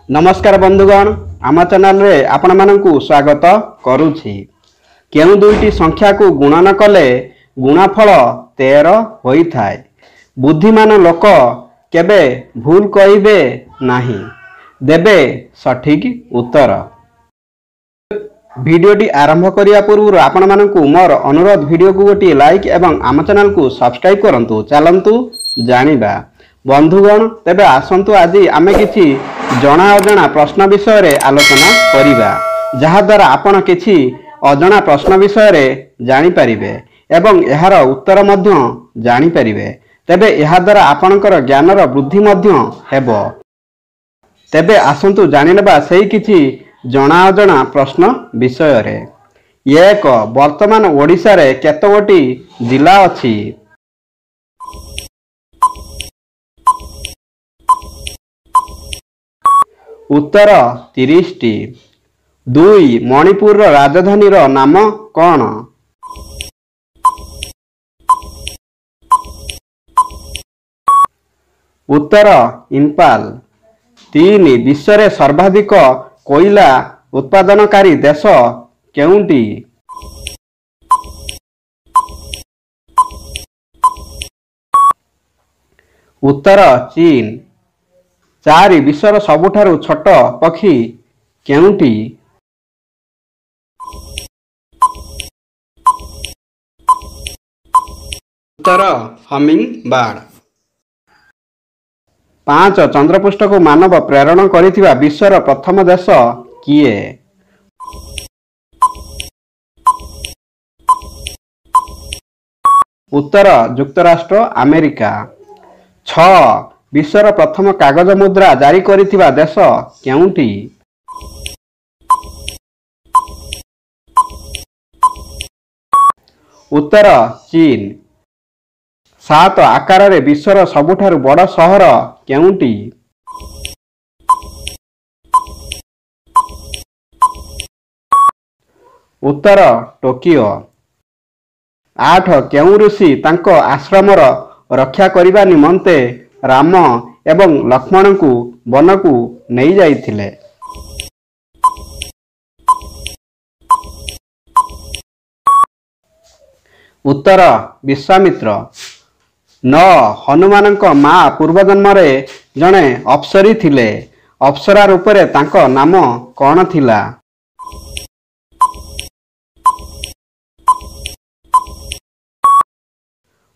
नमस्कार बंधुगण, आम चैनल रे आपण मानकु स्वागत करुछि। केउ दुईटी संख्या को गुणन कले गुणाफल 13 होई थाए। बुद्धिमान लोक केबे भूल कहिबे नाही, देबे सठिक उत्तर। वीडियोटी आरंभ करिया पूर्व आपण मानकु मोर अनुरोध, वीडियो को गोटी लाइक एवं आम चैनल को सब्सक्राइब करंतु। चलंतु जानिबा बंधुगण, तेबे आसंतु आज आमे किछि जना अजना प्रश्न विषय रे आलोचना करिबा, जहा द्वारा आपण किछि अजना प्रश्न विषय रे जानि परिबे एवं एहार उत्तर मध्य जानि परिबे। तेबे एहा द्वारा आपणकर ज्ञानर वृद्धि मध्य हेबो। तेबे आसंतु जानिनेबा सेही किछि जना अजना प्रश्न विषय रे। एक, वर्तमान ओडिसा रे केतगोटी जिला अछि? उत्तर 30 टी। 2, मणिपुर राजधानी रो नाम कौन? उत्तर इम्फाल। 3, विश्व रे सर्वाधिक कोयला उत्पादनकारी देश केउंटी? उत्तर चीन। 4, विश्वर सबुठारु छोट पक्षी केउंटी? उत्तर हमिंग बर्ड। 5, चंद्रपृष्ठ को मानव प्रेरण करिथिबा विश्वर प्रथम देश किए? उत्तर युक्तराष्ट्र अमेरिका। 6, विश्वर प्रथम कागज मुद्रा जारी करिथिबा देश केउंटी? उत्तर चीन। 7, आकार रे विश्वर सबुठारु बड़ सहर केउंटी? उत्तर टोकियो। 8, केउ ऋषि तांको आश्रमर रक्षा करिबा निमंते राम एवं लक्ष्मण को वन को नहीं जाइथिले? उत्तर विश्वामित्र। 9, हनुमान माँ पूर्वजन्म रे जने अप्सरी थिले, अप्सरा रूप रे तांको नाम कौन थिला?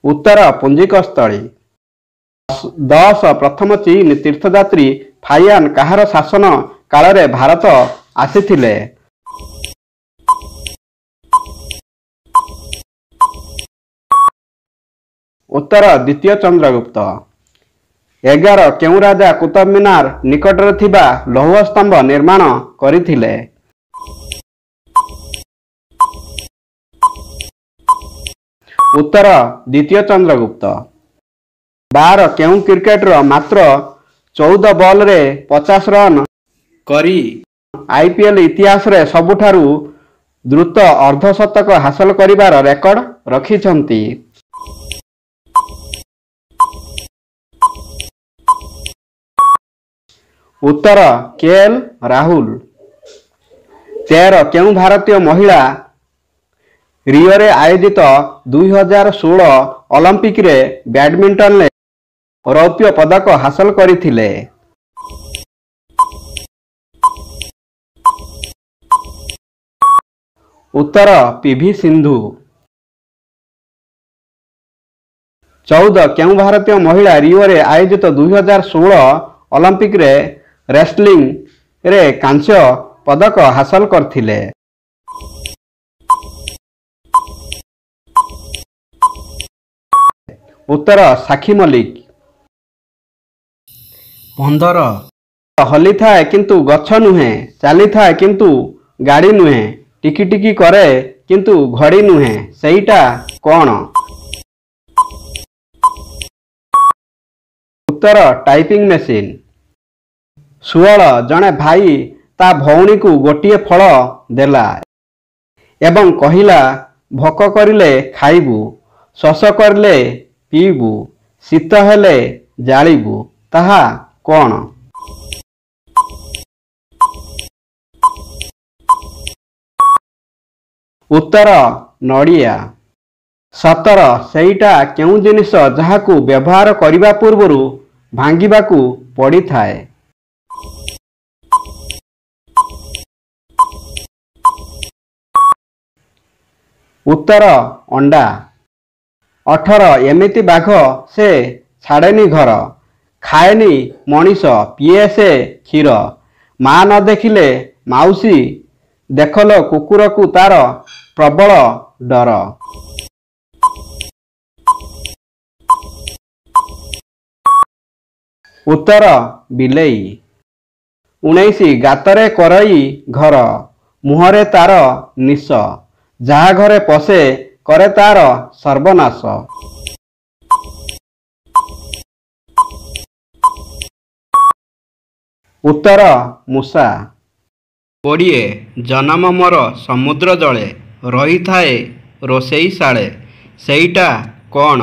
उत्तर पुंजिकस्थली। 10, प्रथम चीन तीर्थयात्री फाहियान कहार शासन काल रे भारत आसीथिले? उत्तर द्वितीय चंद्रगुप्त। 11, केउ राजा कुतुब मीनार निकट रे थिबा लौह स्तंभ निर्माण करिथिले? उत्तर द्वितीय चंद्रगुप्त। 12, केउ क्रिकेटर मात्र 14 बॉल रे 50 रन करी आईपीएल इतिहास रे सबुठारु द्रुत अर्धशतक हासिल करिबार रेकर्ड रखिछंती? उत्तर केएल राहुल। 13, केउ भारतीय महिला रियो रे आयोजित 2016 ओलंपिक रे बैडमिंटन रे रौप्य पदक हासिल करिथिले? उत्तर पीवी सिंधु। 14, केउ भारतीय महिला रियो रे आयोजित 2016 ओलंपिक रे रेसलिंग रे कांस्य पदक हासिल करथिले? उत्तर साखी मलिक। 15, हली थाए किंतु गछ नुहे, चाली थाए किंतु गाड़ी नुहे, टिकी टिकी करे किंतु घड़ी नुहे, सेईटा कौन? उत्तर टाइपिंग मशीन। 16, जने भाई ता भौणी को गोटिए फल देला एवं कहिला, भोक करिले खाइबू, शोष करिले पीबू, शीत हेले जालिबू, ताहा कौन? उत्तर नड़िया। 17 ସେଇଟା କେଉଁ ଜିନିଷ ଯାହାକୁ ବ୍ୟବହାର କରିବା ପୂର୍ବରୁ ଭାଙ୍ଗିବାକୁ ପଡ଼ିଥାଏ? उत्तर अंडा। 18 एमिति बाघ से छाड़ेनी घर, खाएनी मनीष, पिए से क्षीर, माँ न देखिले माउसी, देखलो कुकुर को तार प्रबल डर। उत्तर बिलेई। 19 गातरे करई घर, मुहरे तार निश, जहा घरे पशे करे तार सर्वनाश। उत्तर मूषा। 20 जन्म मोर समुद्र जले, रही थाए रोसेई शाळे, सेईटा कौन?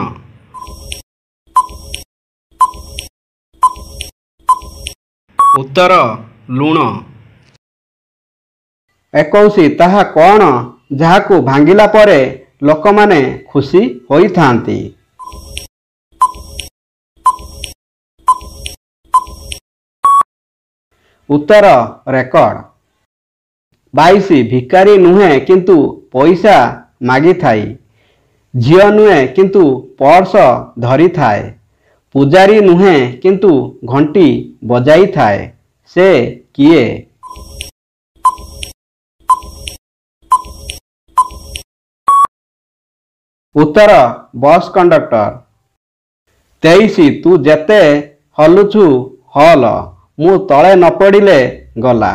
उत्तर लुण। 21 ताहा कौन जहाकू भांगिला परे लोकमाने खुशी होई थांती? उत्तर रेकर्ड। 22 भिकारी नुहे किंतु पैसा मागी थाई, झियो नुहे किंतु पर्स धरी थाए, पूजारी नुहे किंतु घंटी बजाई थाए, से किए? उत्तर बस कंडक्टर। 23 तू जेते हलुछु हल, मु तले न पड़िले गला।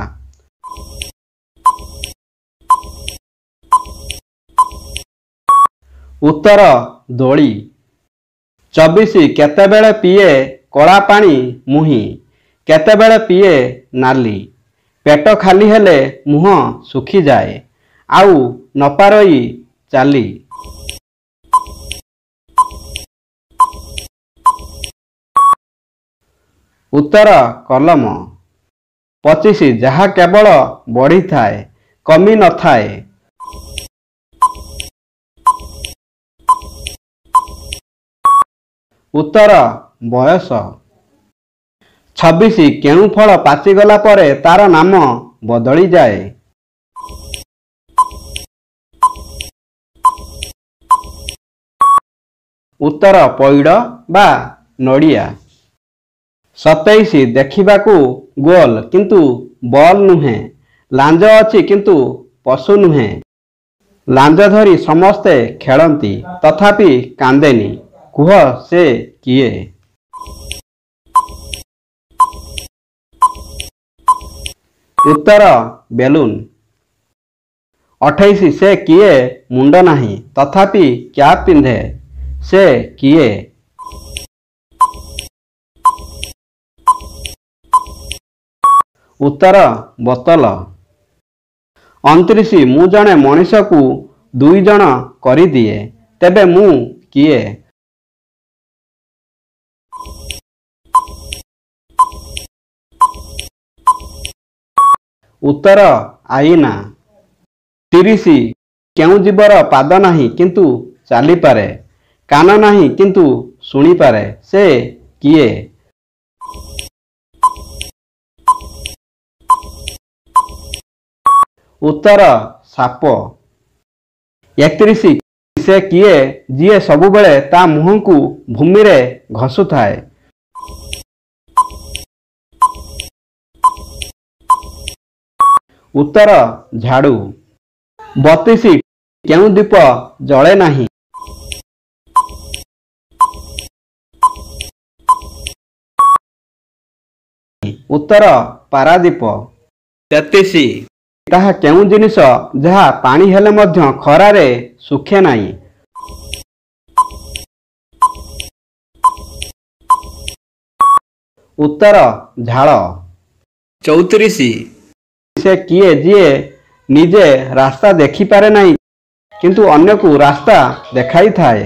उत्तर दोली। 24 केतेबेले पिए कला पानी मुही, केतेबेले पिए नाली, पेट खाली हेले मुह सुखी जाए, आउ नपारई चाली। उत्तर कलम। 25 जहा केवल बढ़ी थाए, कमी न थाए। उत्तर बयस। 26 केणु फल पाचिगला परे तार नाम बदली जाए? उत्तर पैड़ बा नड़िया। 27 देखिबाकू गोल किंतु बल नुहे, लांज अछि किंतु पशु नुहे, लांज धरी समस्ते खेलती तथापि कांदेनी, कुह से किए? उत्तर बेलून। 28 से किए मुंड नहीं तथापि क्या पिंधे, से किए? उत्तर बोतल। 29 मु जने मनीष को 2 जन करी दिए, तेबे मु किए? उत्तर आईना। 30 केउ जीवर पाद नहीं किंतु चाली पारे, कान नहीं किंतु सुनी पारे, से किए? उत्तर साप। 31 से किए जीए सबुबेले ता मुह को भूमि रे घसु थाए? उत्तर झाड़ू। 32 केउ दीप जले नहीं? उत्तर पारादीप। 33 ताहा केउ जिनिस जहा पानी हेले मध्य खरारे सुखे नहीं? उत्तर झाड़। 34 से किए जीए निजे रास्ता देखी पारे नहीं किंतु अन्य को रास्ता देखाई थाए?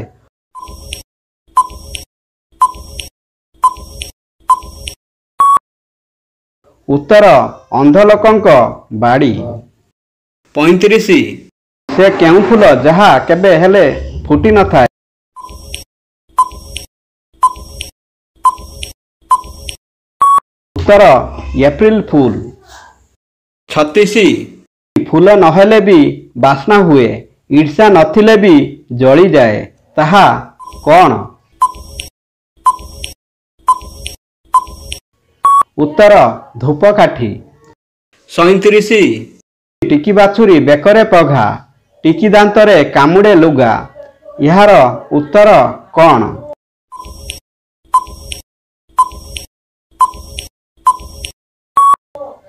उत्तर अंध लोकंक बाड़ी। 35 से केउं फूल जहा केबे हेले फुटी न थाए? उत्तर एप्रिल फूल। 36 फूल नहेले भी बास्ना हुए, ईर्षा नथिले भी जली जाए, ताहा कौन? उत्तर धूपकाठी। 37 टिकी बाछुरी बेकरे पघा, टिकी दांतरे कामुड़े लुगा, यार उत्तर कौन?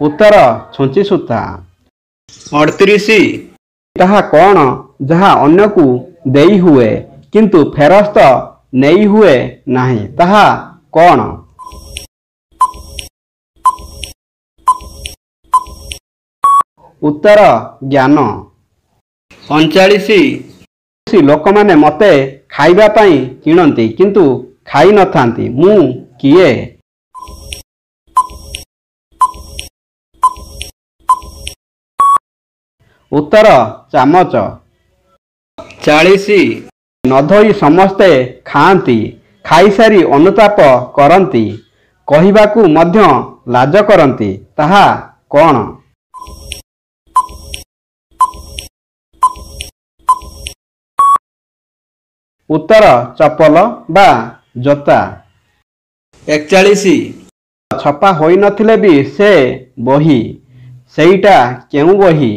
उत्तर छुंची सूता। 38 ताहा कौन जहा अन्य को देई हुए किंतु फेरस्त नहीं हुए नहीं, ताहा कौन? उत्तर ज्ञान। 39 लोक माने मते खाइबा पाई किणंती किंतु खाई न थांती, मु किए? उत्तर चामच। 40 नधोई समस्ते खाआंती, खाईसारी अनुताप करंती, कहिबाकू मध्य लाज करंती, ताहा कौन? उत्तर चपल बा जोता। 41 छपा होई नथिले भी से बही, सेईटा केउ बही?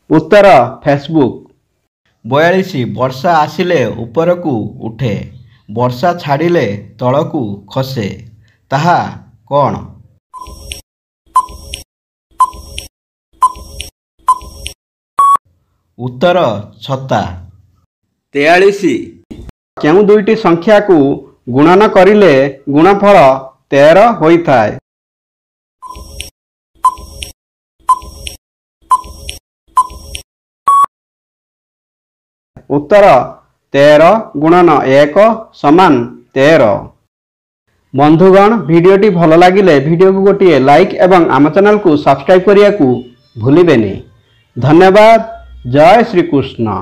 उत्तर फेसबुक। 42 वर्षा आसिले उपरकू उठे, वर्षा छाड़िले तलकू खसे, ताहा कौन? उत्तर छता। 43 केउ दुईटी संख्या को गुणन करिले गुणफल 13 होइथाय? उत्तर 13 गुणन 1 समान 13। बंधुगण वीडियोटी भल लगिले वीडियो को गोटे लाइक एवं आम चैनल को सब्सक्राइब करिया को भूलिबेनी। धन्यवाद। जय श्री कृष्ण।